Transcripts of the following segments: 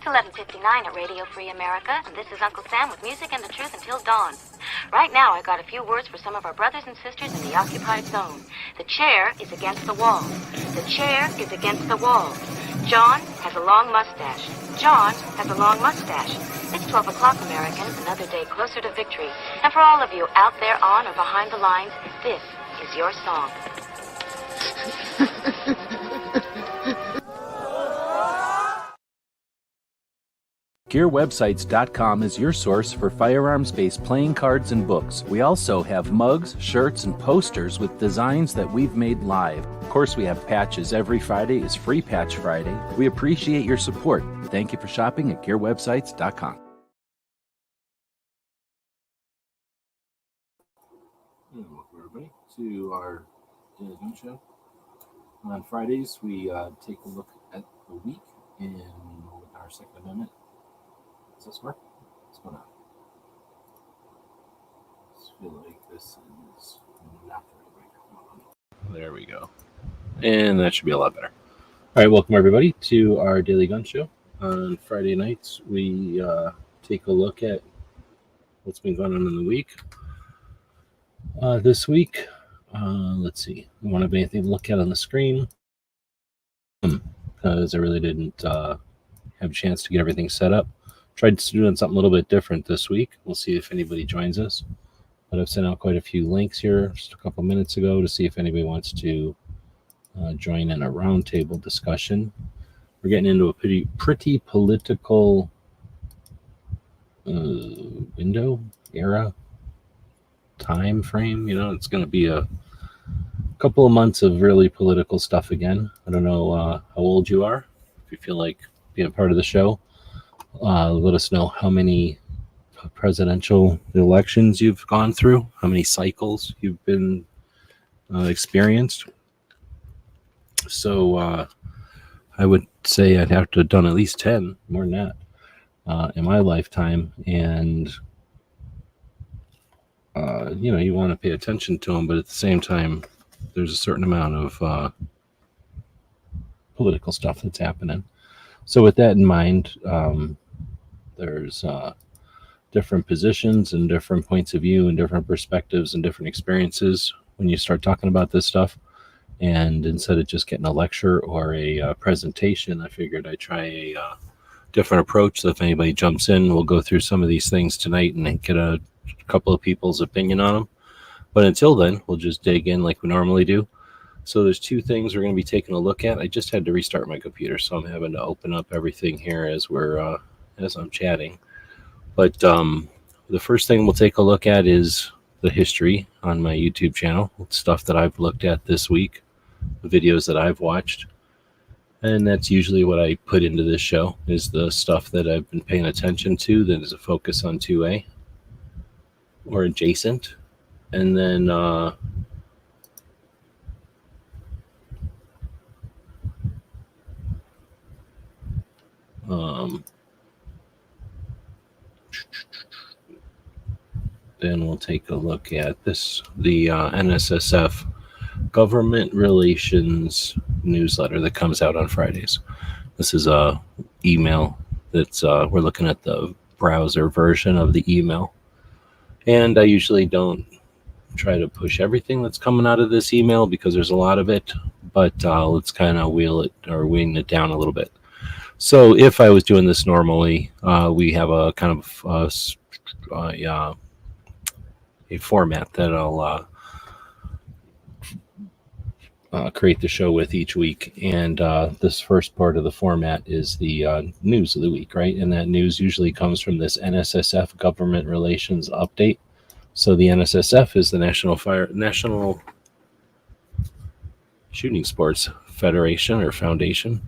11:59 at Radio Free America, and this is Uncle Sam with music and the truth until dawn. Right now, I got a few words for some of our brothers and sisters in the occupied zone. The chair is against the wall. The chair is against the wall. John has a long mustache. John has a long mustache. It's 12 o'clock, Americans, another day closer to victory. And for all of you out there on or behind the lines, this is your song. GearWebsites.com is your source for firearms-based playing cards and books. We also have mugs, shirts, and posters with designs that we've made live. Of course, we have patches. Every Friday is Free Patch Friday. We appreciate your support. Thank you for shopping at GearWebsites.com. Welcome, everybody, to our Daily Gun Show. On Fridays, we take a look at the week in our Second Amendment. Does this work? What's going on? I feel like this is not the right microphone. There we go. And that should be a lot better. All right, welcome everybody to our Daily Gun Show. On Friday nights, we take a look at what's been going on in the week. This week, let's see. We won't have anything to look at on the screen because I really didn't have a chance to get everything set up. Tried doing something a little bit different this week. We'll see if anybody joins us. But I've sent out quite a few links here just a couple minutes ago to see if anybody wants to join in a roundtable discussion. We're getting into a pretty political window, era, time frame. You know, it's going to be a couple of months of really political stuff again. I don't know how old you are. If you feel like being a part of the show, let us know how many presidential elections you've gone through, how many cycles you've been experienced. So I would say I'd have to have done at least 10, more than that, in my lifetime. And, you want to pay attention to them, but at the same time, there's a certain amount of political stuff that's happening. So with that in mind, there's different positions and different points of view and different perspectives and different experiences when you start talking about this stuff. And instead of just getting a lecture or a presentation, I figured I'd try a different approach. So if anybody jumps in, we'll go through some of these things tonight and get a couple of people's opinion on them. But until then, we'll just dig in like we normally do. So there's two things we're going to be taking a look at. I just had to restart my computer, so I'm having to open up everything here as I'm chatting. But the first thing we'll take a look at is the history on my YouTube channel, stuff that I've looked at this week, the videos that I've watched. And that's usually what I put into this show, is the stuff that I've been paying attention to that is a focus on 2A or adjacent. And then then we'll take a look at this, the NSSF Government Relations newsletter that comes out on Fridays. This is a email that's we're looking at the browser version of the email, and I usually don't try to push everything that's coming out of this email because there's a lot of it, but let's kind of wean it down a little bit. So if I was doing this normally, we have a kind of a format that I'll create the show with each week. And this first part of the format is the news of the week, right? And that news usually comes from this NSSF Government Relations Update. So the NSSF is the National Shooting Sports Federation or Foundation.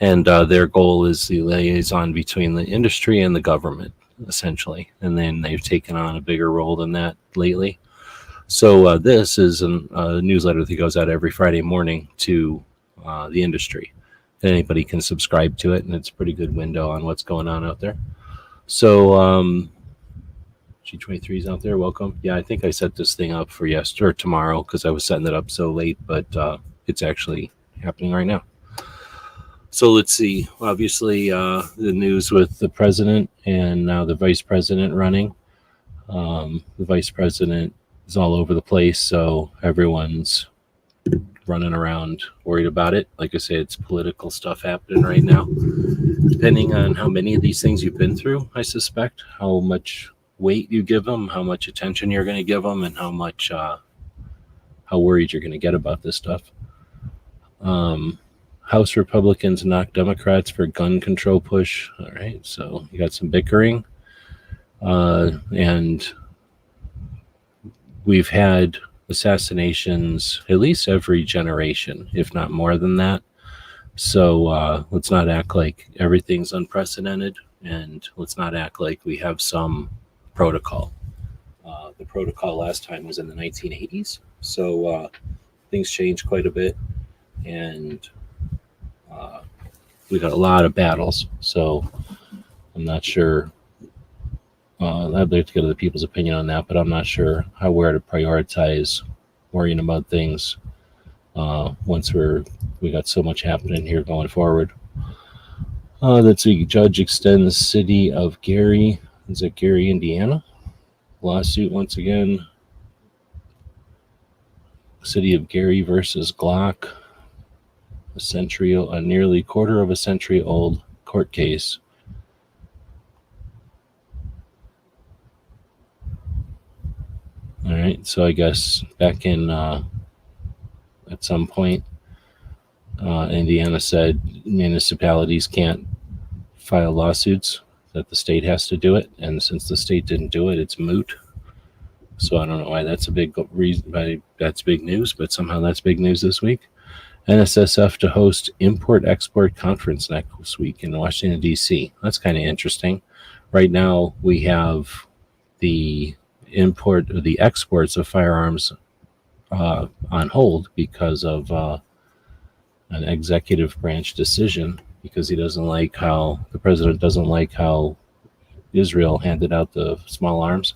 And their goal is the liaison between the industry and the government, essentially. And then they've taken on a bigger role than that lately. So this is a newsletter that goes out every Friday morning to the industry. Anybody can subscribe to it, and it's a pretty good window on what's going on out there. So G23 is out there. Welcome. Yeah, I think I set this thing up for yesterday or tomorrow because I was setting it up so late, but it's actually happening right now. So let's see. Obviously, the news with the president and now the vice president running. The vice president is all over the place, so everyone's running around worried about it. Like I say, it's political stuff happening right now. Depending on how many of these things you've been through, I suspect, how much weight you give them, how much attention you're going to give them, and how worried you're going to get about this stuff. House Republicans knock Democrats for gun control push. All right, so you got some bickering. And we've had assassinations at least every generation, if not more than that. So let's not act like everything's unprecedented, and let's not act like we have some protocol. The protocol last time was in the 1980s, so things changed quite a bit, and we got a lot of battles. So I'm not sure. I'd like to get other people's opinion on that, but I'm not sure where to prioritize worrying about things once we got so much happening here going forward. Let's see. Judge extends city of Gary. Is it Gary, Indiana? Lawsuit once again. City of Gary versus Glock. A nearly quarter of a century old court case. All right, so I guess back in at some point, Indiana said municipalities can't file lawsuits, that the state has to do it, and since the state didn't do it, it's moot. So I don't know why that's a big reason. Why that's big news, but somehow that's big news this week. NSSF to host Import-Export Conference next week in Washington, D.C. That's kind of interesting. Right now, we have the exports of firearms on hold because of an executive branch decision, because the president doesn't like how Israel handed out the small arms.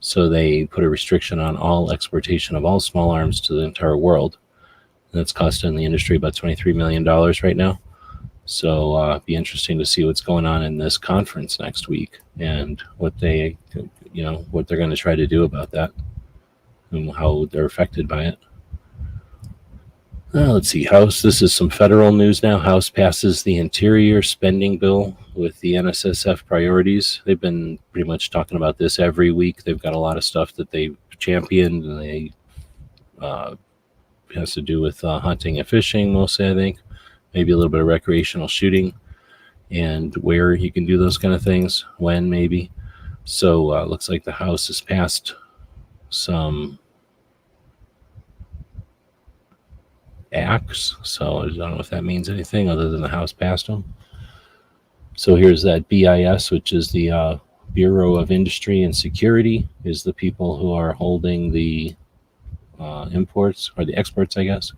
So they put a restriction on all exportation of all small arms to the entire world. That's costing the industry about $23 million right now. So it'd be interesting to see what's going on in this conference next week and what they're going to try to do about that and how they're affected by it. Let's see. House. This is some federal news now. House passes the interior spending bill with the NSSF priorities. They've been pretty much talking about this every week. They've got a lot of stuff that they've championed, and they has to do with hunting and fishing mostly, I think. Maybe a little bit of recreational shooting and where you can do those kind of things, when maybe. So looks like the House has passed some acts. So I don't know if that means anything other than the House passed them. So here's that BIS, which is the Bureau of Industry and Security, is the people who are holding the imports, or the exports, I guess.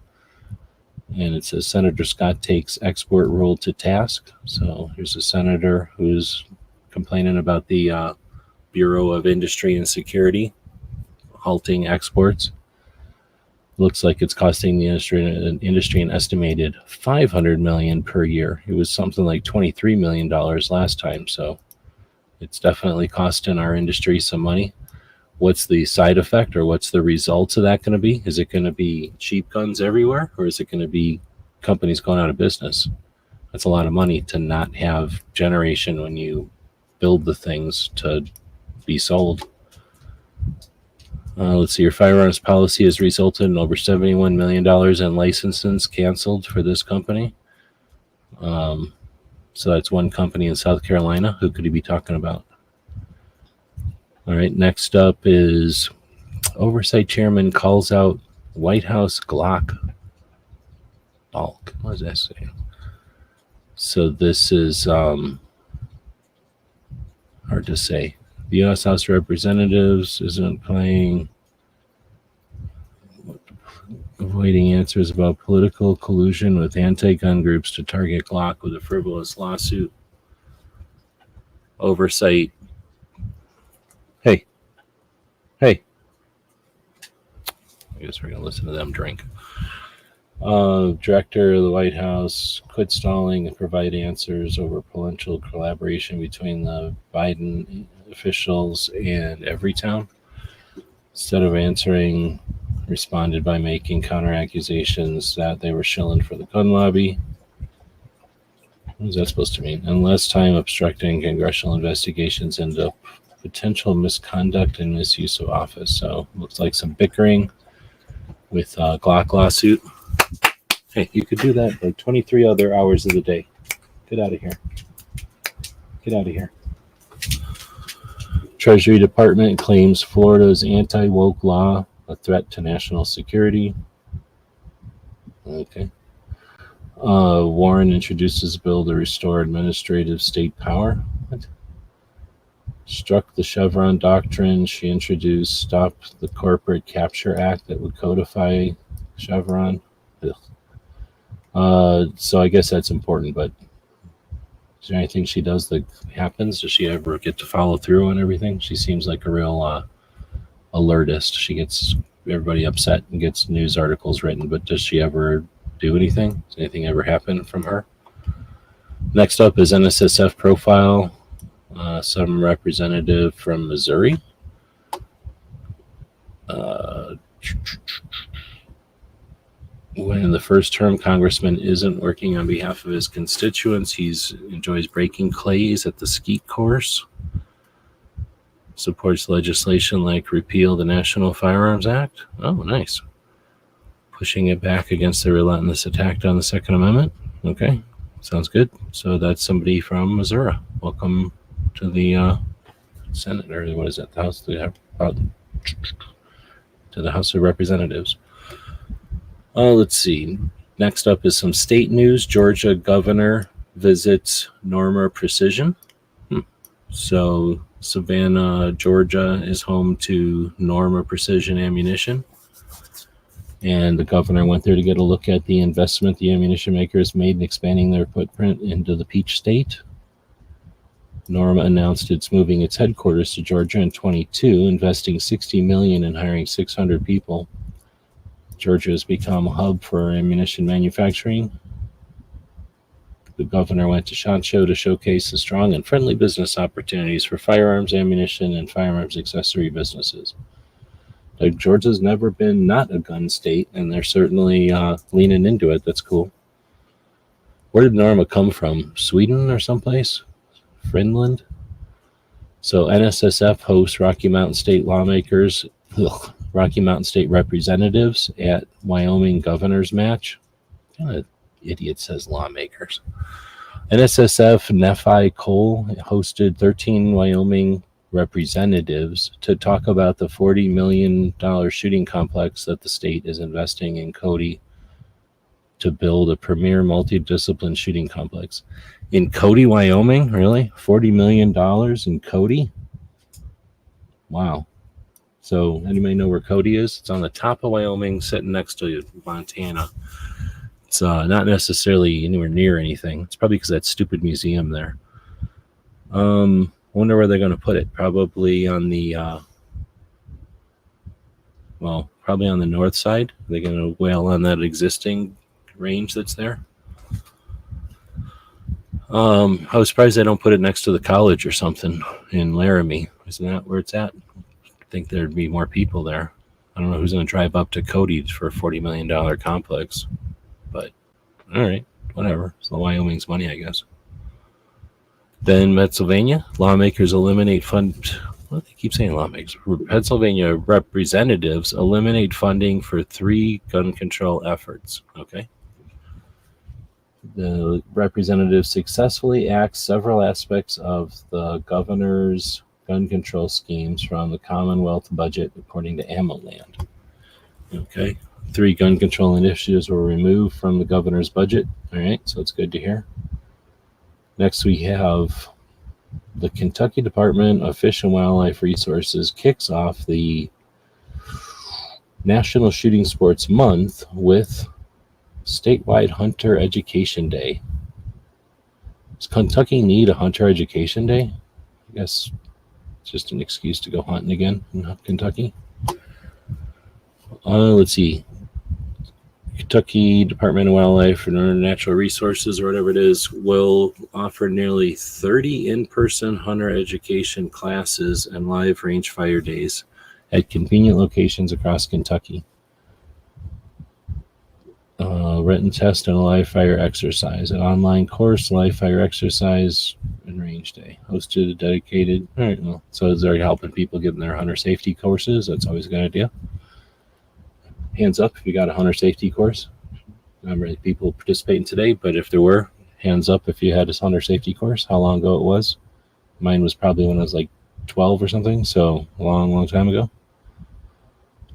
And it says Senator Scott takes export rule to task. So here's a senator who's complaining about the Bureau of Industry and Security halting exports. Looks like it's costing the industry an estimated $500 million per year. It was something like $23 million last time. So it's definitely costing our industry some money. What's the side effect, or what's the results of that going to be? Is it going to be cheap guns everywhere, or is it going to be companies going out of business? That's a lot of money to not have generation when you build the things to be sold. Let's see. Your firearms policy has resulted in over $71 million in licenses canceled for this company. So that's one company in South Carolina. Who could he be talking about? All right, next up is Oversight Chairman calls out White House Glock bulk. What does that say? So this is hard to say. The U.S. House of Representatives isn't playing, avoiding answers about political collusion with anti-gun groups to target Glock with a frivolous lawsuit. Oversight. Hey. I guess we're going to listen to them drink. Director of the White House quit stalling and provide answers over potential collaboration between the Biden officials and Everytown. Instead of answering, responded by making counter accusations that they were shilling for the gun lobby. What is that supposed to mean? And less time obstructing congressional investigations into potential misconduct and misuse of office. So looks like some bickering with Glock lawsuit. Hey, you could do that like 23 other hours of the day. Get out of here. Get out of here. Treasury Department claims Florida's anti-woke law a threat to national security. Okay. Warren introduces bill to restore administrative state power. What? Struck the Chevron doctrine. She introduced Stop the Corporate Capture Act that would codify Chevron. So I guess that's important, but is there anything she does that happens? Does she ever get to follow through on everything? She seems like a real alertist. She gets everybody upset and gets news articles written, but does she ever do anything? Does anything ever happen from her? Next up is NSSF profile. Some representative from Missouri. When the first-term congressman isn't working on behalf of his constituents, he enjoys breaking clays at the skeet course. Supports legislation like repeal the National Firearms Act. Oh, nice. Pushing it back against the relentless attack on the Second Amendment. Okay, sounds good. So that's somebody from Missouri. Welcome to the Senate, or what is that? The House, to the House of Representatives. Let's see. Next up is some state news. Georgia governor visits Norma Precision. So Savannah, Georgia is home to Norma Precision Ammunition. And the governor went there to get a look at the investment the ammunition makers made in expanding their footprint into the Peach State. Norma announced it's moving its headquarters to Georgia in 2022, investing $60 million in hiring 600 people. Georgia has become a hub for ammunition manufacturing. The governor went to SHOT Show to showcase the strong and friendly business opportunities for firearms, ammunition, and firearms accessory businesses. Georgia's never been not a gun state, and they're certainly leaning into it. That's cool. Where did Norma come from? Sweden or someplace? Finland? So NSSF hosts Rocky Mountain State lawmakers, Rocky Mountain State representatives at Wyoming governor's match. What kind of idiot says lawmakers? NSSF Nephi Cole hosted 13 Wyoming representatives to talk about the $40 million shooting complex that the state is investing in Cody to build a premier multidiscipline shooting complex. In Cody, Wyoming? Really? $40 million in Cody? Wow. So anybody know where Cody is? It's on the top of Wyoming, sitting next to Montana. It's not necessarily anywhere near anything. It's probably because of that stupid museum there. I wonder where they're going to put it. Probably on the, probably on the north side. They're going to wail on that existing range that's there. I was surprised they don't put it next to the college or something in Laramie. Isn't that where it's at? I think there'd be more people there. I don't know who's going to drive up to Cody for a $40 million complex. But, all right, whatever. It's the Wyoming's money, I guess. Then Pennsylvania, lawmakers eliminate they keep saying lawmakers. Pennsylvania representatives eliminate funding for 3 gun control efforts. Okay. The representatives successfully axed several aspects of the governor's gun control schemes from the Commonwealth budget, according to AmmoLand. Okay. 3 gun control initiatives were removed from the governor's budget. All right, so it's good to hear. Next, we have the Kentucky Department of Fish and Wildlife Resources kicks off the National Shooting Sports Month with statewide Hunter Education Day. Does Kentucky need a Hunter Education Day? I guess it's just an excuse to go hunting again in Kentucky. Let's see. Kentucky Department of Wildlife and Natural Resources, or whatever it is, will offer nearly 30 in-person hunter education classes and live range fire days at convenient locations across Kentucky. Written test and a live fire exercise, an online course, live fire exercise, and range day. Hosted, dedicated. All right, well, so they're helping people get in their hunter safety courses. That's always a good idea. Hands up if you got a hunter safety course. Not really people participating today, but if there were, hands up if you had a hunter safety course, how long ago it was. Mine was probably when I was like 12 or something, so a long time ago.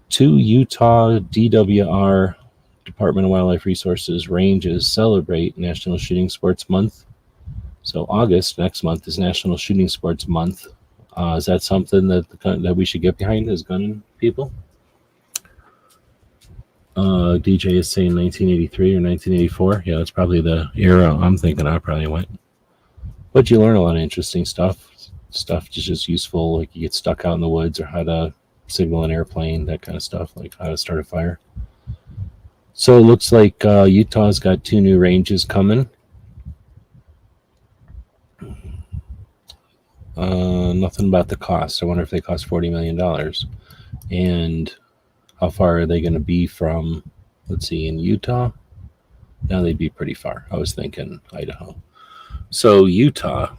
2 Utah DWR Department of Wildlife Resources ranges celebrate National Shooting Sports Month. So August, next month, is National Shooting Sports Month. Is that something that we should get behind as gun people? DJ is saying 1983 or 1984. Yeah, that's probably the era I'm thinking I probably went. But you learn a lot of interesting stuff. Stuff is just useful, like you get stuck out in the woods, or how to signal an airplane, that kind of stuff, like how to start a fire. So it looks like Utah's got 2 new ranges coming. Nothing about the cost. I wonder if they cost $40 million. And how far are they going to be from, let's see, in Utah? Now they'd be pretty far. I was thinking Idaho. So So Utah's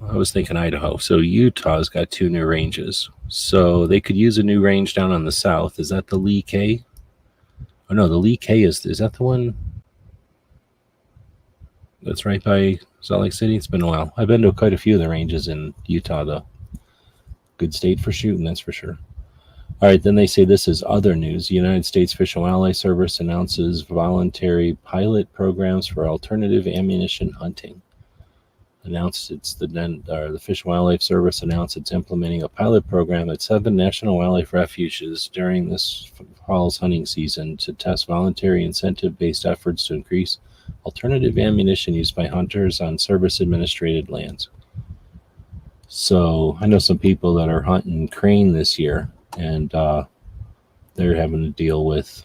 got 2 new ranges. So they could use a new range down on the south. Is that the Lee K? Oh no, the Lee K is that the one that's right by Salt Lake City? It's been a while. I've been to quite a few of the ranges in Utah, though. Good state for shooting, that's for sure. All right, then they say this is other news. The United States Fish and Wildlife Service announces voluntary pilot programs for alternative ammunition hunting. The Fish and Wildlife Service announced it's implementing a pilot program at 7 national wildlife refuges during this fall's hunting season to test voluntary incentive-based efforts to increase alternative ammunition used by hunters on service-administrated lands. So I know some people that are hunting crane this year, and they're having to deal with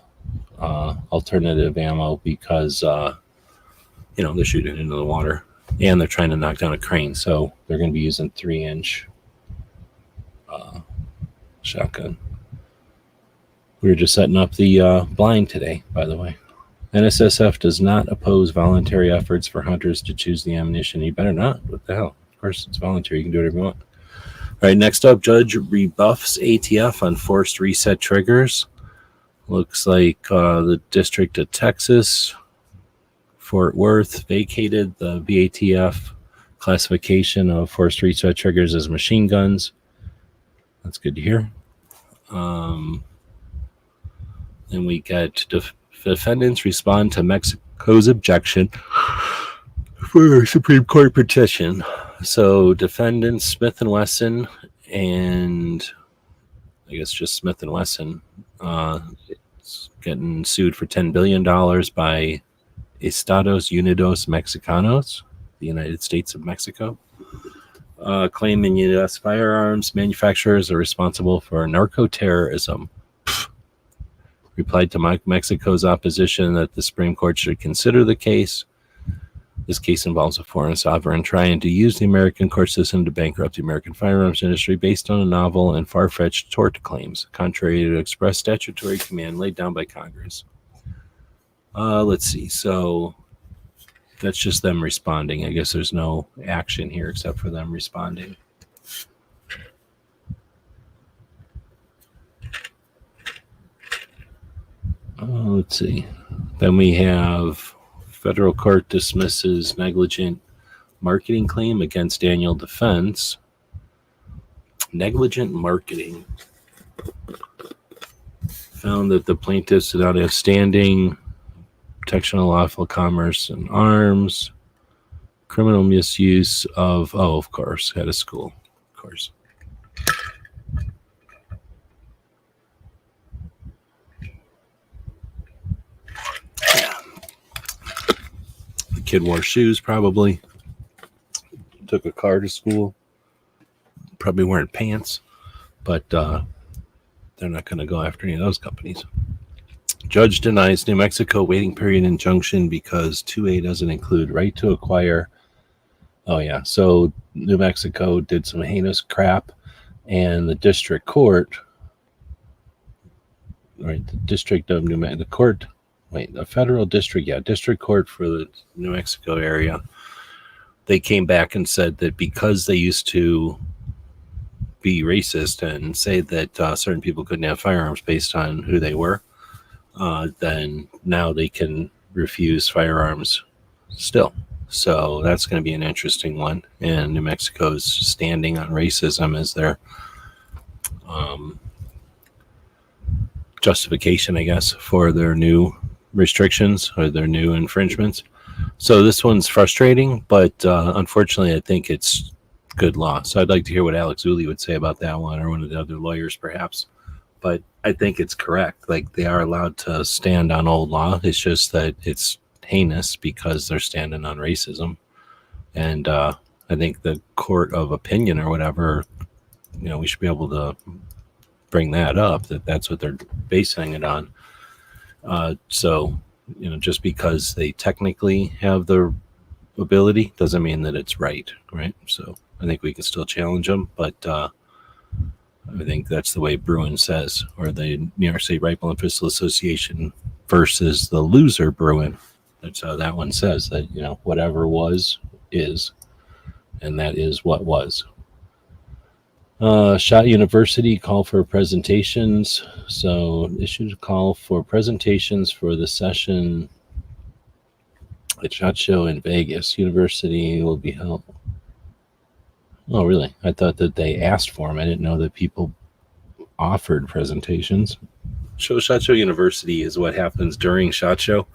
alternative ammo because they're shooting into the water. And they're trying to knock down a crane, so they're going to be using 3-inch shotgun. We were just setting up the blind today, by the way. NSSF does not oppose voluntary efforts for hunters to choose the ammunition. You better not. What the hell? Of course, it's voluntary. You can do whatever you want. All right, next up, judge rebuffs ATF on forced reset triggers. Looks like the District of Texas, Fort Worth, vacated the VATF classification of forced reset triggers as machine guns. That's good to hear. Then we got defendants respond to Mexico's objection for a Supreme Court petition. So defendants Smith & Wesson, and I guess just Smith & Wesson, it's getting sued for $10 billion by Estados Unidos Mexicanos, the United States of Mexico, claiming U.S. firearms manufacturers are responsible for narco-terrorism. Replied to Mexico's opposition that the Supreme Court should consider the case. This case involves a foreign sovereign trying to use the American court system to bankrupt the American firearms industry based on a novel and far-fetched tort claims, contrary to express statutory command laid down by Congress. Let's see. So that's just them responding. I guess there's no action here except for them responding. Let's see. Then we have federal court dismisses negligent marketing claim against Daniel Defense. Negligent marketing. Found that the plaintiffs did not have standing, protection of lawful commerce and arms, criminal misuse of, of course, head of school, of course. Yeah. The kid wore shoes, probably. Took a car to school. Probably wearing pants, but they're not going to go after any of those companies. Judge denies New Mexico waiting period injunction because 2A doesn't include right to acquire. Oh, yeah. So New Mexico did some heinous crap, and the district court, right, the district of New Mexico, the court, wait, the federal district, yeah, district court for the New Mexico area, they came back and said that because they used to be racist and say that certain people couldn't have firearms based on who they were, then now they can refuse firearms still. So that's going to be an interesting one. And New Mexico's standing on racism as their justification, I guess, for their new restrictions or their new infringements. So this one's frustrating, but unfortunately, I think it's good law. So I'd like to hear what Alex Zuli would say about that one, or one of the other lawyers, perhaps. But I think it's correct. Like, they are allowed to stand on old law. It's just that it's heinous because they're standing on racism. And I think the court of opinion or whatever, we should be able to bring that up, that's what they're basing it on. So, just because they technically have the ability doesn't mean that it's right? So I think we can still challenge them, but I think that's the way Bruin says, or the New York State Rifle and Pistol Association versus the loser Bruin. That's how that one says, that, whatever was is, and that is what was. Shot University call for presentations. So issued a call for presentations for the session at SHOT Show in Vegas. University will be held. Oh, really? I thought that they asked for them. I didn't know that people offered presentations. SHOT Show University is what happens during SHOT Show.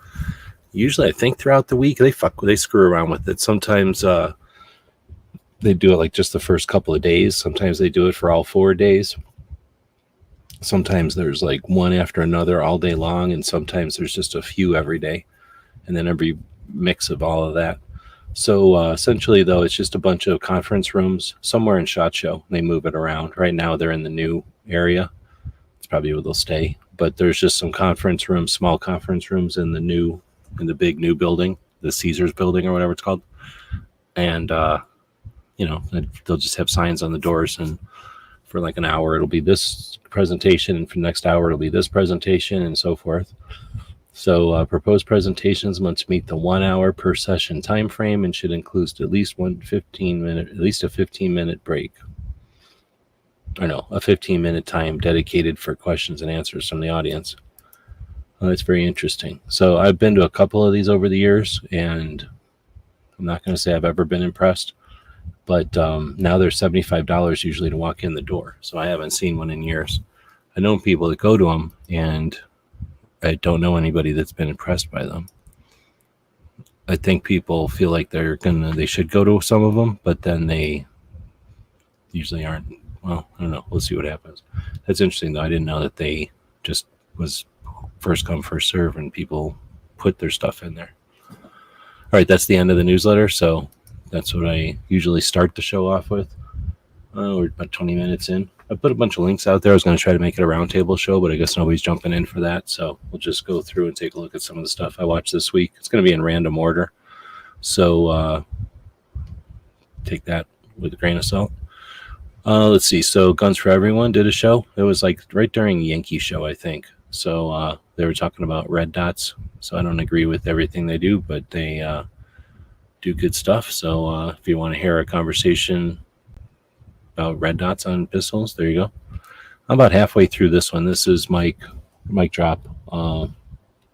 Usually, I think throughout the week, they screw around with it. Sometimes they do it like just the first couple of days. Sometimes they do it for all 4 days. Sometimes there's like one after another all day long, and sometimes there's just a few every day, and then every mix of all of that. So essentially, though, it's just a bunch of conference rooms somewhere in SHOT Show. They move it around. Right now, they're in the new area. It's probably where they'll stay. But there's just some conference rooms, small conference rooms in the big new building, the Caesars building or whatever it's called. And they'll just have signs on the doors, and for like an hour it'll be this presentation, and for the next hour it'll be this presentation, and so forth. So proposed presentations must meet the 1 hour per session time frame and should include at least a 15-minute break. Or no, a 15-minute time dedicated for questions and answers from the audience. It's very interesting. So I've been to a couple of these over the years, and I'm not going to say I've ever been impressed. But now they're $75 usually to walk in the door. So I haven't seen one in years. I know people that go to them, and I don't know anybody that's been impressed by them. I think people feel like they should go to some of them, but then they usually aren't. Well, I don't know. We'll see what happens. That's interesting, though. I didn't know that they just was first come, first serve, and people put their stuff in there. All right, that's the end of the newsletter. So that's what I usually start the show off with. We're about 20 minutes in. I put a bunch of links out there. I was going to try to make it a roundtable show, but I guess nobody's jumping in for that. So we'll just go through and take a look at some of the stuff I watched this week. It's going to be in random order. So take that with a grain of salt. Let's see. So Guns for Everyone did a show. It was like right during Yankee show, I think. So they were talking about red dots. So I don't agree with everything they do, but they do good stuff. So if you want to hear a conversation about red dots on pistols, there you go. I'm about halfway through this one. This is Mike Drop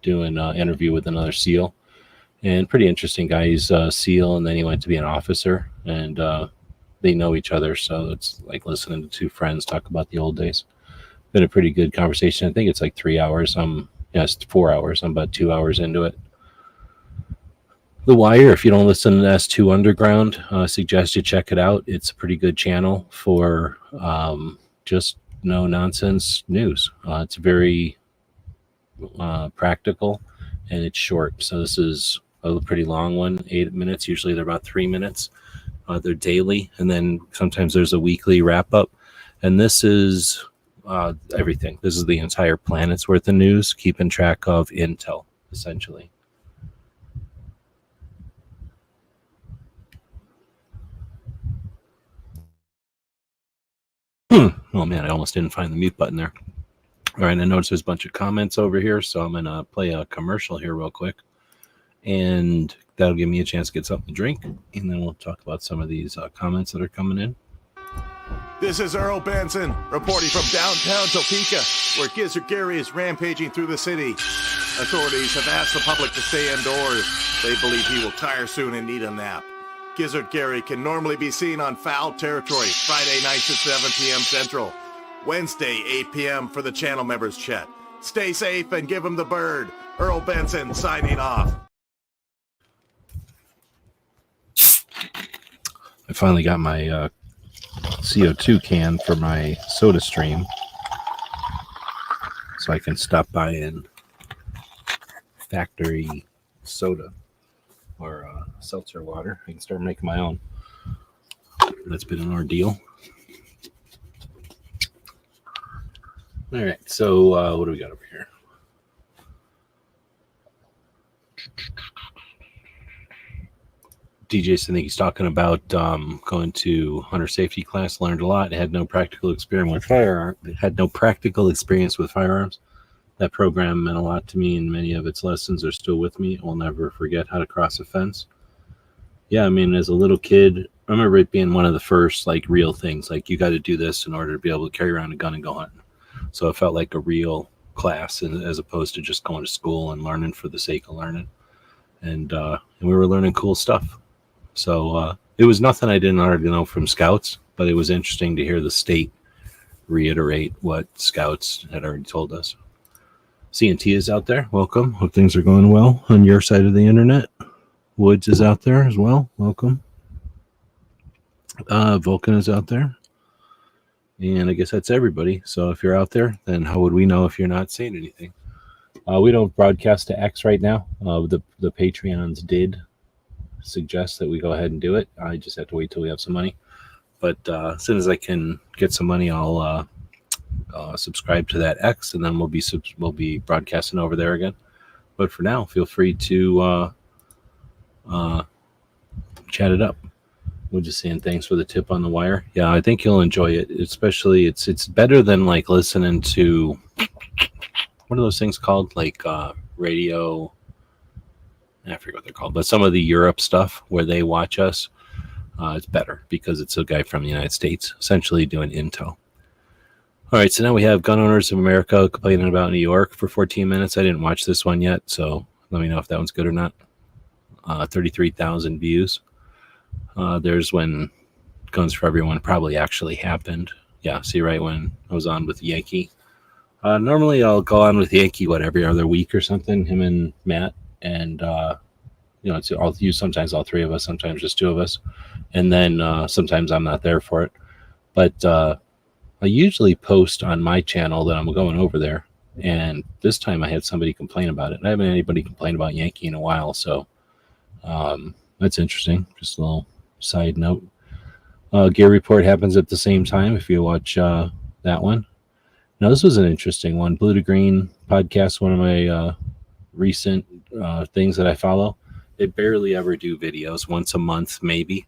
doing an interview with another SEAL, and pretty interesting guy. He's a SEAL, and then he went to be an officer, and they know each other. So it's like listening to two friends talk about the old days. Been a pretty good conversation. I think it's like 3 hours. It's 4 hours. I'm about 2 hours into it. The Wire, if you don't listen to S2 Underground, suggest you check it out. It's a pretty good channel for just no nonsense news. It's very practical, and it's short. So this is a pretty long one, 8 minutes. Usually they're about 3 minutes. They're daily, and then sometimes there's a weekly wrap up. And this is everything. This is the entire planet's worth of news, keeping track of intel, essentially. Oh man, I almost didn't find the mute button there. All right, I noticed there's a bunch of comments over here, so I'm going to play a commercial here real quick. And that'll give me a chance to get something to drink. And then we'll talk about some of these comments that are coming in. This is Earl Benson reporting from downtown Topeka, where Gizzard Gary is rampaging through the city. Authorities have asked the public to stay indoors. They believe he will tire soon and need a nap. Gizzard Gary can normally be seen on Foul Territory Friday nights at 7 p.m. Central. Wednesday, 8 p.m. for the channel members chat. Stay safe and give him the bird. Earl Benson signing off. I finally got my CO2 can for my soda stream, so I can stop by and factory soda or seltzer water. I can start making my own. That's been an ordeal. All right, so what do we got over here? DJ, I think he's talking about going to hunter safety class. Learned a lot. Had no practical experience with firearms. Had no practical experience with firearms. That program meant a lot to me, and many of its lessons are still with me. I'll never forget how to cross a fence. Yeah, I mean, as a little kid, I remember it being one of the first like real things. Like, you got to do this in order to be able to carry around a gun and go hunting. So it felt like a real class, as opposed to just going to school and learning for the sake of learning. And we were learning cool stuff. So it was nothing I didn't already know from Scouts, but it was interesting to hear the state reiterate what Scouts had already told us. CNT is out there. Welcome. Hope things are going well on your side of the internet. Woods is out there as well. Welcome. Vulcan is out there. And I guess that's everybody. So if you're out there, then how would we know if you're not saying anything? We don't broadcast to X right now. The Patreons did suggest that we go ahead and do it. I just have to wait till we have some money. But as soon as I can get some money, I'll subscribe to that X, and then we'll be broadcasting over there again. But for now, feel free to chat it up. We're just saying thanks for the tip on the wire. Yeah, I think you'll enjoy it. Especially, it's better than like listening to, what are those things called? Like radio. I forget what they're called, but some of the Europe stuff where they watch us, it's better because it's a guy from the United States essentially doing intel. All right, so now we have Gun Owners of America complaining about New York for 14 minutes. I didn't watch this one yet, so let me know if that one's good or not. 33,000 views. There's when Guns for Everyone probably actually happened. Yeah, see, right when I was on with Yankee. Normally I'll go on with Yankee, every other week or something, him and Matt. And, it's all you, sometimes all three of us, sometimes just two of us. And then sometimes I'm not there for it. But I usually post on my channel that I'm going over there. And this time I had somebody complain about it. I haven't had anybody complain about Yankee in a while. So that's interesting. Just a little side note. Gear Report happens at the same time if you watch that one. Now, this was an interesting one. Blue to Green podcast, one of my recent things that I follow. They barely ever do videos, once a month maybe,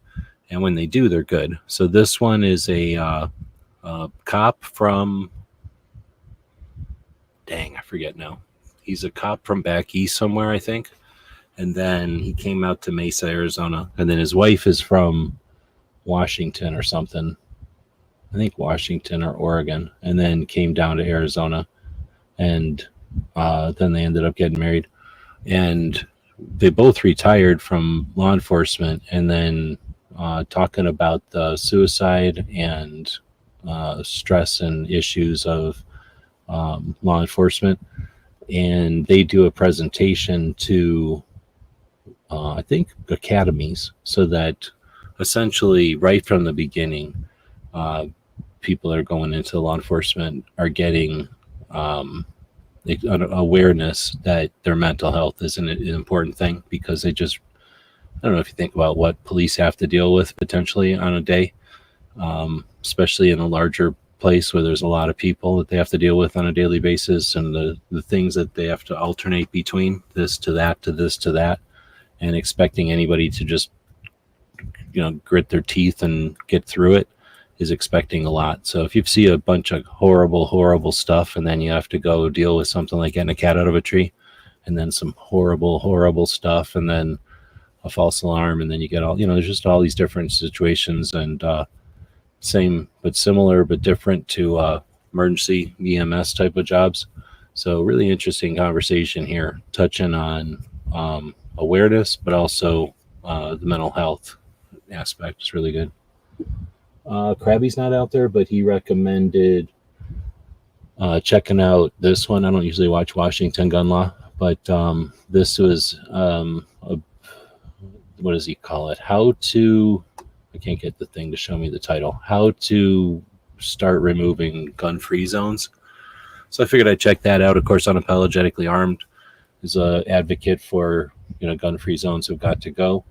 and when they do, they're good. So this one is a cop from, I forget now. He's a cop from back east somewhere, I think, and then he came out to Mesa, Arizona, and then his wife is from Washington or something, I think Washington or Oregon, and then came down to Arizona, and then they ended up getting married. And they both retired from law enforcement, and then talking about the suicide and stress and issues of law enforcement. And they do a presentation to, I think, academies, so that essentially right from the beginning, people that are going into law enforcement are getting awareness that their mental health is an important thing, because they just, I don't know if you think about what police have to deal with potentially on a day, especially in a larger place where there's a lot of people that they have to deal with on a daily basis, and the things that they have to alternate between this to that to this to that, and expecting anybody to just, grit their teeth and get through it is expecting a lot. So if you see a bunch of horrible stuff, and then you have to go deal with something like getting a cat out of a tree, and then some horrible stuff, and then a false alarm, and then you get all, there's just all these different situations, and same but similar but different to emergency EMS type of jobs. So really interesting conversation here, touching on awareness, but also the mental health aspect is really good. Krabby's not out there, but he recommended checking out this one. I don't usually watch Washington Gun Law, but this was what does he call it? I can't get the thing to show me the title. How to start removing gun-free zones. So I figured I'd check that out. Of course, Unapologetically Armed is an advocate for gun-free zones have got to go.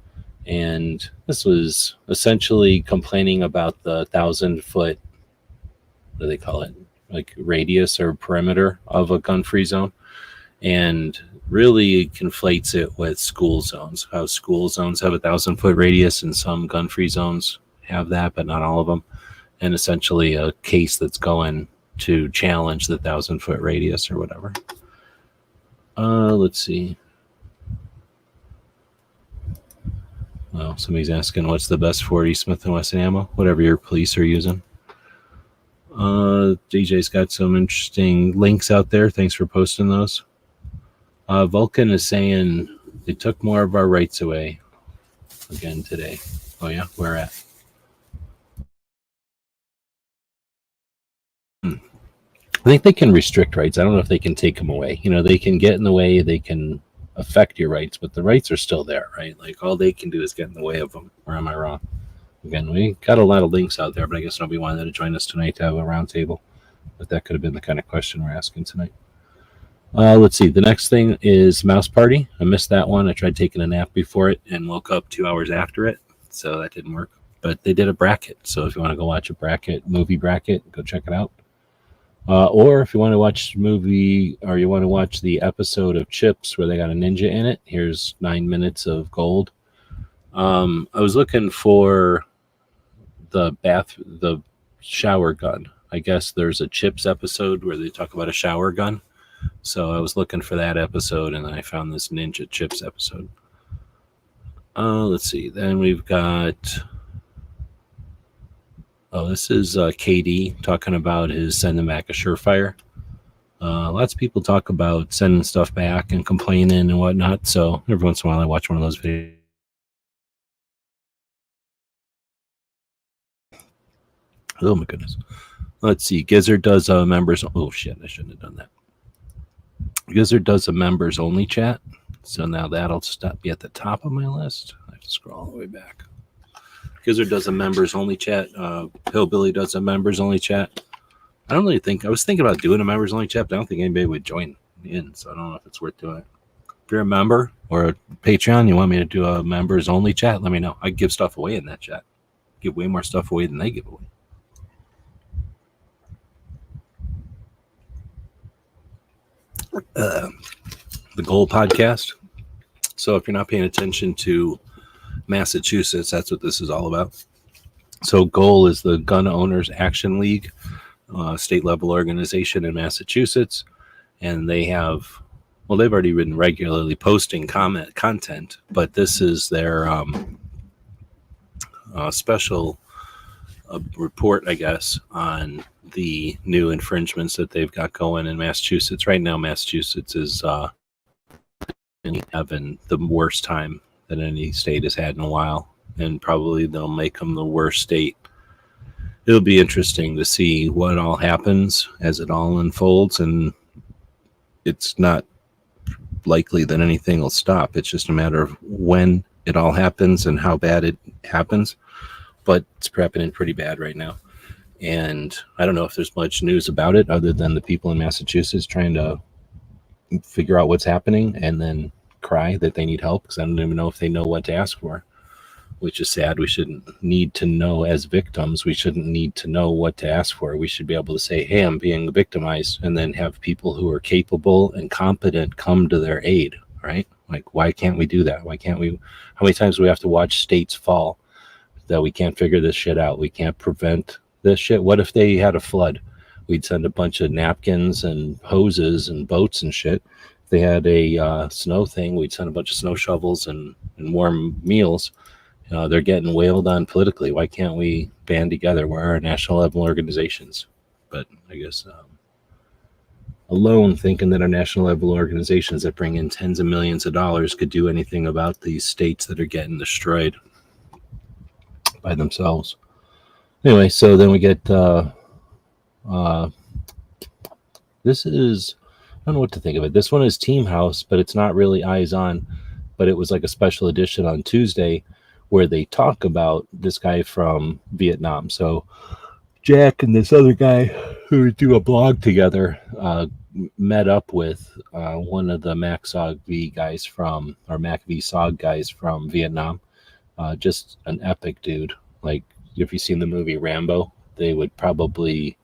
And this was essentially complaining about the 1,000-foot, what do they call it? Like radius or perimeter of a gun-free zone. And really conflates it with school zones, how school zones have a 1,000-foot radius and some gun-free zones have that, but not all of them. And essentially a case that's going to challenge the 1,000-foot radius or whatever. Let's see. Well, somebody's asking what's the best 40 Smith & Wesson ammo, whatever your police are using. DJ's got some interesting links out there. Thanks for posting those. Vulcan is saying they took more of our rights away again today. Oh yeah, where at? I think they can restrict rights. I don't know if they can take them away. They can get in the way, they can affect your rights, but the rights are still there, right? Like all they can do is get in the way of them. Or am I wrong? Again, we got a lot of links out there, but I guess nobody wanted to join us tonight to have a round table. But that could have been the kind of question we're asking tonight. Let's see. The next thing is Mouse Party. I missed that one. I tried taking a nap before it and woke up 2 hours after it, so that didn't work. But they did a bracket, so if you want to go watch a movie bracket, go check it out. Or if you want to watch movie, or you want to watch the episode of Chips where they got a ninja in it, here's 9 minutes of gold. I was looking for the shower gun. I guess there's a Chips episode where they talk about a shower gun. So I was looking for that episode, and then I found this Ninja Chips episode. Let's see. Then we've got... this is KD talking about his sending back a Surefire. Lots of people talk about sending stuff back and complaining and whatnot. So every once in a while I watch one of those videos. Oh my goodness. Let's see. Gizzard does members... Oh shit, I shouldn't have done that. Gizzard does a members only chat. So now that'll be at the top of my list. I have to scroll all the way back. Gizzard does a members only chat. Hillbilly does a members only chat. I don't really think... I was thinking about doing a members only chat, but I don't think anybody would join in. So I don't know if it's worth doing it. If you're a member or a Patreon, you want me to do a members only chat, let me know. I give stuff away in that chat. Give way more stuff away than they give away. The Goal podcast. So if you're not paying attention to Massachusetts, that's what this is all about. So Goal is the Gun Owners Action League, state level organization in Massachusetts, and they have, well, they've already been regularly posting content, but this is their special report, I guess, on the new infringements that they've got going in Massachusetts. Right now, Massachusetts is having the worst time that any state has had in a while, and probably they'll make them the worst state. It'll be interesting to see what all happens as it all unfolds, and it's not likely that anything will stop. It's just a matter of when it all happens and how bad it happens, but it's happening pretty bad right now. And I don't know if there's much news about it other than the people in Massachusetts trying to figure out what's happening and then cry that they need help, because I don't even know if they know what to ask for, which is sad. We shouldn't need to know as victims. We shouldn't need to know what to ask for. We should be able to say, hey, I'm being victimized, and then have people who are capable and competent come to their aid, right? Like, why can't we do that? Why can't we? How many times do we have to watch states fall that we can't figure this shit out? We can't prevent this shit. What if they had a flood? We'd send a bunch of napkins and hoses and boats and shit. If they had a snow thing, we'd send a bunch of snow shovels and warm meals. They're getting wailed on politically. Why can't we band together? Where are our national level organizations? But I guess alone thinking that our national level organizations that bring in tens of millions of dollars could do anything about these states that are getting destroyed by themselves. Anyway, so then we get this is, I don't know what to think of it. This one is Team House, but it's not really Eyes On, but it was like a special edition on Tuesday where they talk about this guy from Vietnam. So Jack and this other guy who do a blog together met up with one of the Mac V guys from, or Mac V SOG guys from Vietnam. Just an epic dude. Like, if you've seen the movie Rambo, they would probably,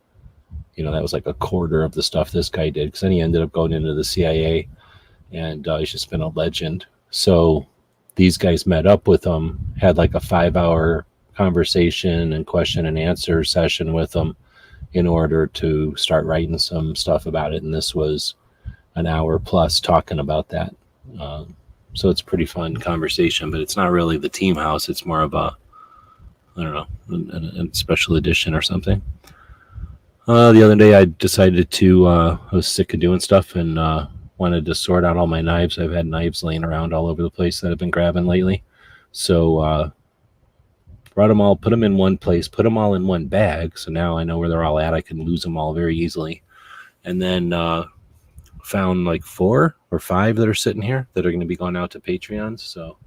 that was like a quarter of the stuff this guy did, because then he ended up going into the CIA, and he's just been a legend. So these guys met up with him, had like a 5-hour conversation and question and answer session with him in order to start writing some stuff about it. And this was an hour plus talking about that. So it's a pretty fun conversation, but it's not really the Team House. It's more of a, I don't know, a special edition or something. The other day I decided to, I was sick of doing stuff and wanted to sort out all my knives. I've had knives laying around all over the place that I've been grabbing lately. So brought them all, put them in one place, put them all in one bag. So now I know where they're all at. I can lose them all very easily. And then found like 4 or 5 that are sitting here that are going to be going out to Patreons. So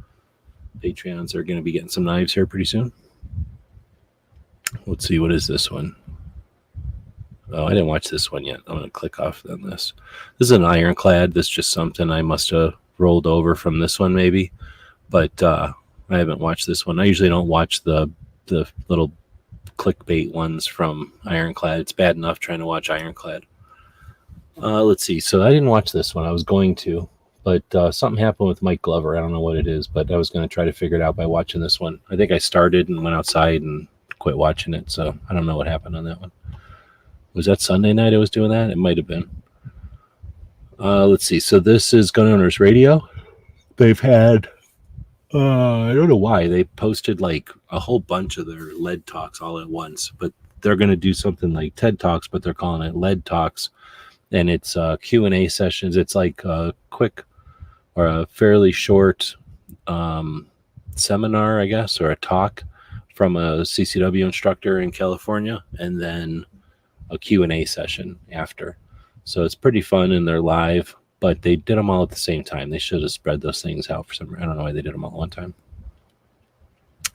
Patreons are going to be getting some knives here pretty soon. Let's see, what is this one? Oh, I didn't watch this one yet. I'm going to click off on this. This is an Ironclad. This is just something I must have rolled over from this one maybe. But I haven't watched this one. I usually don't watch the little clickbait ones from Ironclad. It's bad enough trying to watch Ironclad. Let's see. So I didn't watch this one. I was going to. But something happened with Mike Glover. I don't know what it is, but I was going to try to figure it out by watching this one. I think I started and went outside and quit watching it. So I don't know what happened on that one. Was that Sunday night I was doing that? It might have been. Let's see. So this is Gun Owners Radio. They've had, I don't know why, they posted like a whole bunch of their lead talks all at once, but they're going to do something like TED Talks, but they're calling it lead talks. And it's Q&A sessions. It's like a quick or a fairly short seminar, I guess, or a talk from a CCW instructor in California, and then a Q&A session after. So it's pretty fun, and they're live, but they did them all at the same time. They should have spread those things out for some reason. I don't know why they did them all at one time.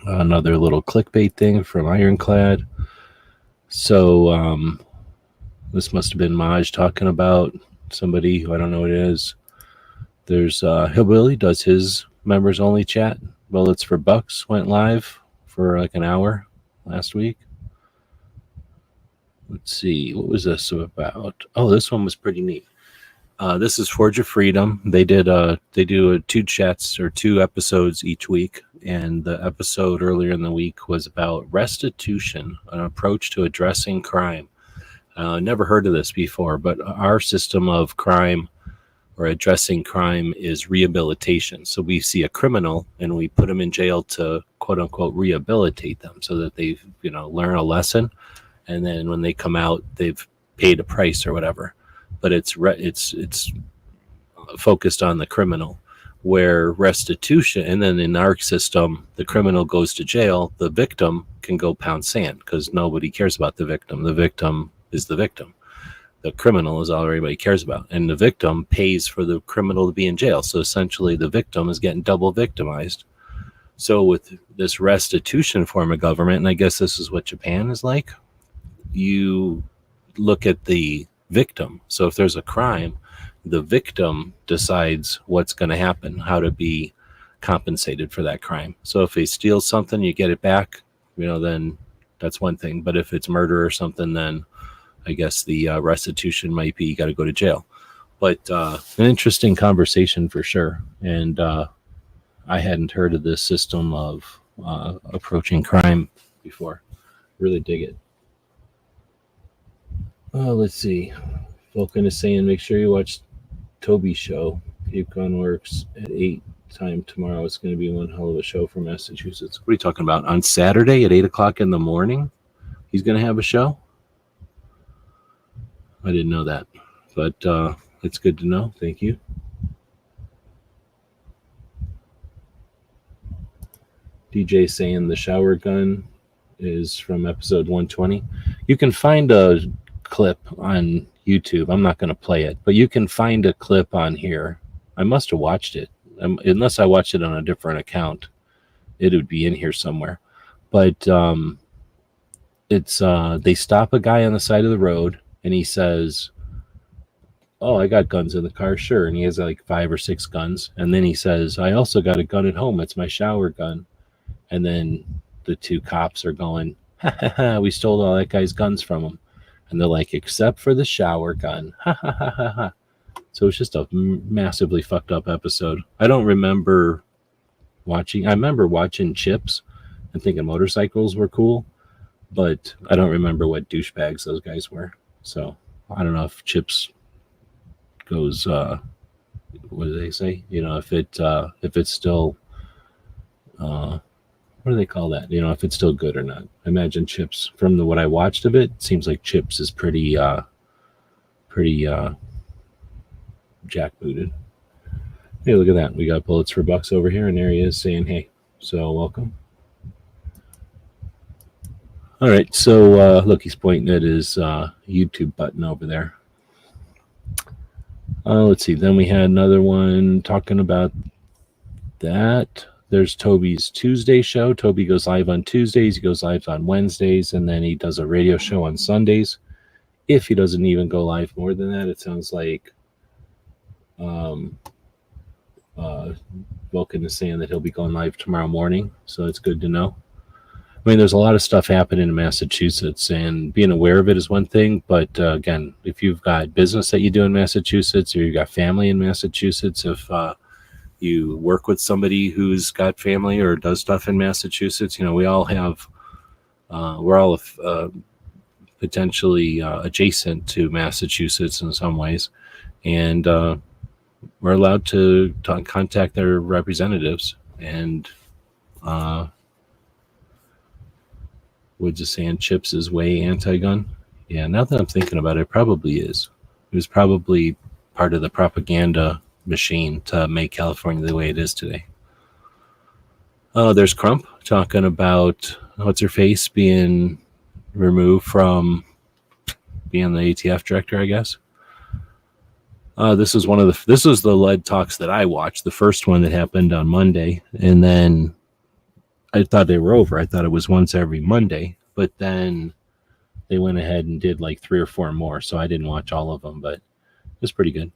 Another little clickbait thing from Ironclad. So this must have been Maj talking about somebody who I don't know who it is. There's Hillbilly does his members only chat. Bullets for Bucks went live for like an hour last week. Let's see, what was this about? Oh, this one was pretty neat. This is Forge of Freedom. They do 2 chats or 2 episodes each week, and the episode earlier in the week was about restitution, an approach to addressing crime. Never heard of this before, but our system of crime or addressing crime is rehabilitation. So we see a criminal and we put them in jail to quote unquote rehabilitate them so that they learn a lesson. And then when they come out, they've paid a price or whatever. But it's focused on the criminal, where restitution, and then in our system, the criminal goes to jail, the victim can go pound sand because nobody cares about the victim. The victim is the victim. The criminal is all everybody cares about. And the victim pays for the criminal to be in jail. So essentially the victim is getting double victimized. So with this restitution form of government, and I guess this is what Japan is like, you look at the victim. So if there's a crime, the victim decides what's going to happen, how to be compensated for that crime. So if he steals something, you get it back, then that's one thing. But if it's murder or something, then I guess the restitution might be you got to go to jail. But an interesting conversation for sure. And I hadn't heard of this system of approaching crime before. Really dig it. Oh, let's see. Vulcan is saying, make sure you watch Toby's show. Cape Con Works at 8 time tomorrow. It's going to be one hell of a show from Massachusetts. What are you talking about? On Saturday at 8 o'clock in the morning? He's going to have a show? I didn't know that. But it's good to know. Thank you. DJ saying the shower gun is from episode 120. You can find a clip on YouTube. I'm not going to play it, but you can find a clip on here. I must have watched it. Unless I watched it on a different account, it would be in here somewhere. But it's they stop a guy on the side of the road, and he says, "Oh, I got guns in the car, sure." And he has like 5 or 6 guns, and then he says, "I also got a gun at home. It's my shower gun." And then the 2 cops are going, "Ha ha ha! We stole all that guy's guns from him." And they're like, "Except for the shower gun." Ha ha ha ha ha. So it's just a massively fucked up episode. I don't remember watching. I remember watching Chips and thinking motorcycles were cool, but I don't remember what douchebags those guys were. So I don't know if Chips goes. What do they say? If it's still. What do they call that? If it's still good or not. I imagine Chips, from what I watched of it, seems like Chips is pretty jackbooted. Hey, look at that. We got Bullets for Bucks over here, and there he is saying, hey. So, welcome. All right, so look, he's pointing at his YouTube button over there. Let's see. Then we had another one talking about that. There's Toby's Tuesday show. Toby goes live on Tuesdays. He goes live on Wednesdays, and then he does a radio show on Sundays. If he doesn't even go live more than that, it sounds like Vulcan is saying that he'll be going live tomorrow morning, so it's good to know. I mean, there's a lot of stuff happening in Massachusetts, and being aware of it is one thing, but again, if you've got business that you do in Massachusetts, or you've got family in Massachusetts, if you work with somebody who's got family or does stuff in Massachusetts, we all have, we're all potentially adjacent to Massachusetts in some ways, and we're allowed to contact their representatives. And Woods is saying Chips is way anti-gun. Yeah, now that I'm thinking about it, it probably is. It was probably part of the propaganda machine to make California the way it is today. Oh, there's Crump talking about what's her face being removed from being the ATF director, I guess. This is the lead talks that I watched, the first one that happened on Monday, and then I thought they were over. I thought it was once every Monday, but then they went ahead and did like 3 or 4 more, so I didn't watch all of them, but it was pretty good.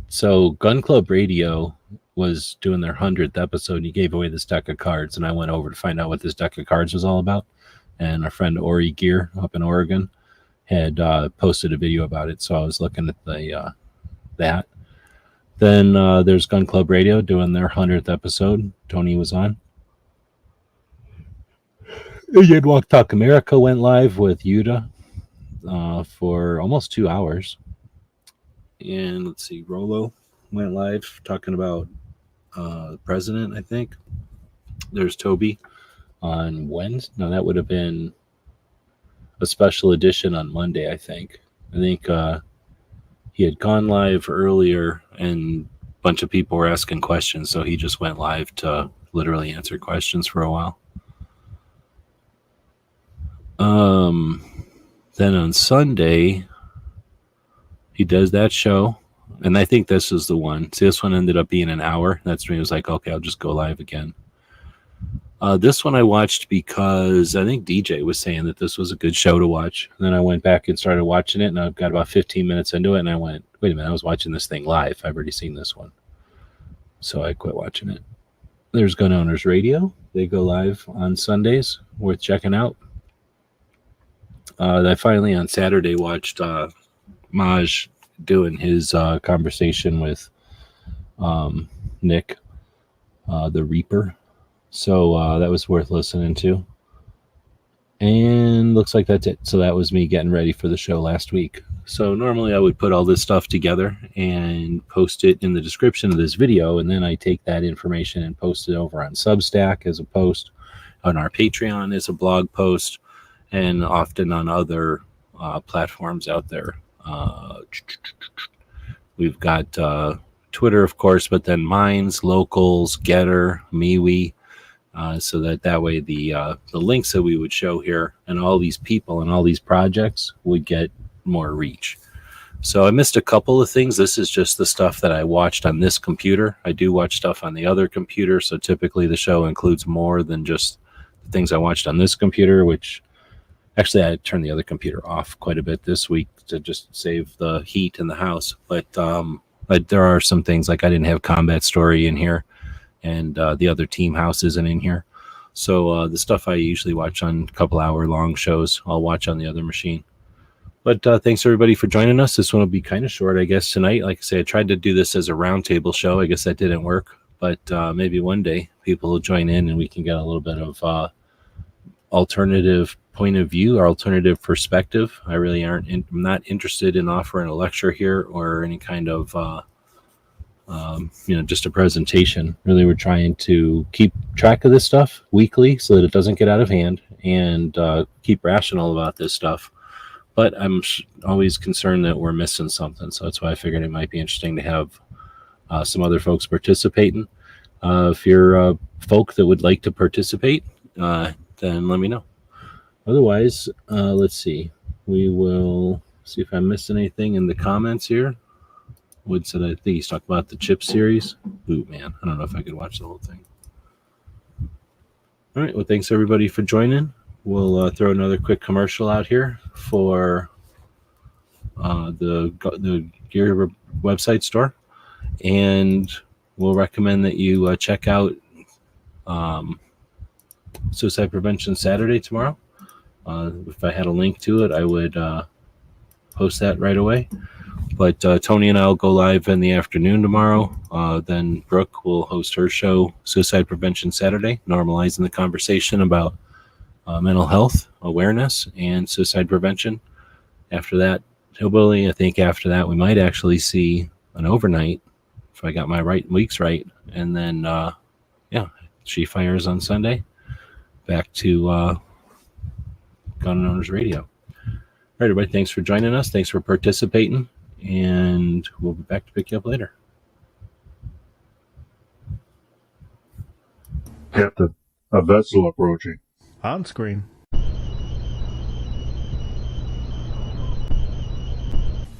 So Gun Club Radio was doing their 100th episode, and he gave away this deck of cards, and I went over to find out what this deck of cards was all about. And our friend Ori Gear up in Oregon had posted a video about it, so I was looking at that. Then there's Gun Club Radio doing their 100th episode. Tony was on. You'd Walk Talk America went live with Yuta for almost 2 hours. And let's see, Rolo went live talking about the president, I think. There's Toby on Wednesday. No, that would have been a special edition on Monday, I think. I think he had gone live earlier, and a bunch of people were asking questions, so he just went live to literally answer questions for a while. Then on Sunday, he does that show, and I think this is the one. See, this one ended up being an hour. That's when he was like, okay, I'll just go live again. This one I watched because I think DJ was saying that this was a good show to watch. And then I went back and started watching it, and I've got about 15 minutes into it, and I went, wait a minute, I was watching this thing live. I've already seen this one. So I quit watching it. There's Gun Owners Radio. They go live on Sundays. Worth checking out. I finally on Saturday watched Maj doing his conversation with Nick, the Reaper. So that was worth listening to. And looks like that's it. So that was me getting ready for the show last week. So normally I would put all this stuff together and post it in the description of this video, and then I take that information and post it over on Substack as a post, on our Patreon as a blog post, and often on other platforms out there. We've got Twitter, of course, but then Minds, Locals, Getter, MeWe, so that way the links that we would show here and all these people and all these projects would get more reach. So I missed a couple of things. This is just the stuff that I watched on this computer. I do watch stuff on the other computer, so typically the show includes more than just the things I watched on this computer, which actually I turned the other computer off quite a bit this week to just save the heat in the house. But there are some things like I didn't have Combat Story in here, and the other Team House isn't in here. So the stuff I usually watch on a couple hour long shows, I'll watch on the other machine. But thanks everybody for joining us. This one will be kind of short, I guess, tonight. Like I say, I tried to do this as a roundtable show. I guess that didn't work, but maybe one day people will join in and we can get a little bit of alternative point of view or alternative perspective. I really I'm not interested in offering a lecture here or any kind of just a presentation. Really, we're trying to keep track of this stuff weekly so that it doesn't get out of hand, and keep rational about this stuff. But I'm always concerned that we're missing something, so that's why I figured it might be interesting to have some other folks participating. If you're folk that would like to participate, then let me know. Otherwise, let's see. We will see if I missed anything in the comments here. Wood said, I think he's talking about the Chip series. Ooh, man, I don't know if I could watch the whole thing. All right, well, thanks everybody for joining. We'll throw another quick commercial out here for the Gear website store, and we'll recommend that you check out Suicide Prevention Saturday tomorrow. If I had a link to it, I would post that right away. But Tony and I will go live in the afternoon tomorrow. Then Brooke will host her show, Suicide Prevention Saturday, normalizing the conversation about mental health awareness and suicide prevention. After that, Hillbilly, I think after that we might actually see an overnight, if I got my weeks right. And then, She Fires on Sunday. Back to Gun Owners Radio. All right, everybody, thanks for joining us. Thanks for participating. And we'll be back to pick you up later. Captain, a vessel approaching. On screen.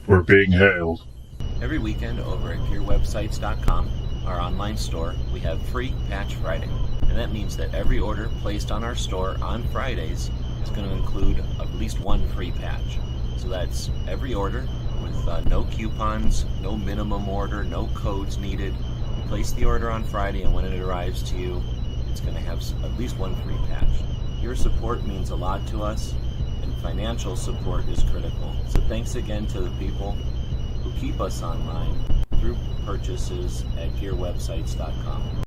We're being hailed. Every weekend over at gearwebsites.com, our online store, we have free Patch Friday. And that means that every order placed on our store on Fridays is going to include at least one free patch. So that's every order with no coupons, no minimum order, no codes needed. You place the order on Friday, and when it arrives to you, it's going to have at least one free patch. Your support means a lot to us, and financial support is critical. So thanks again to the people who keep us online through purchases at gearwebsites.com.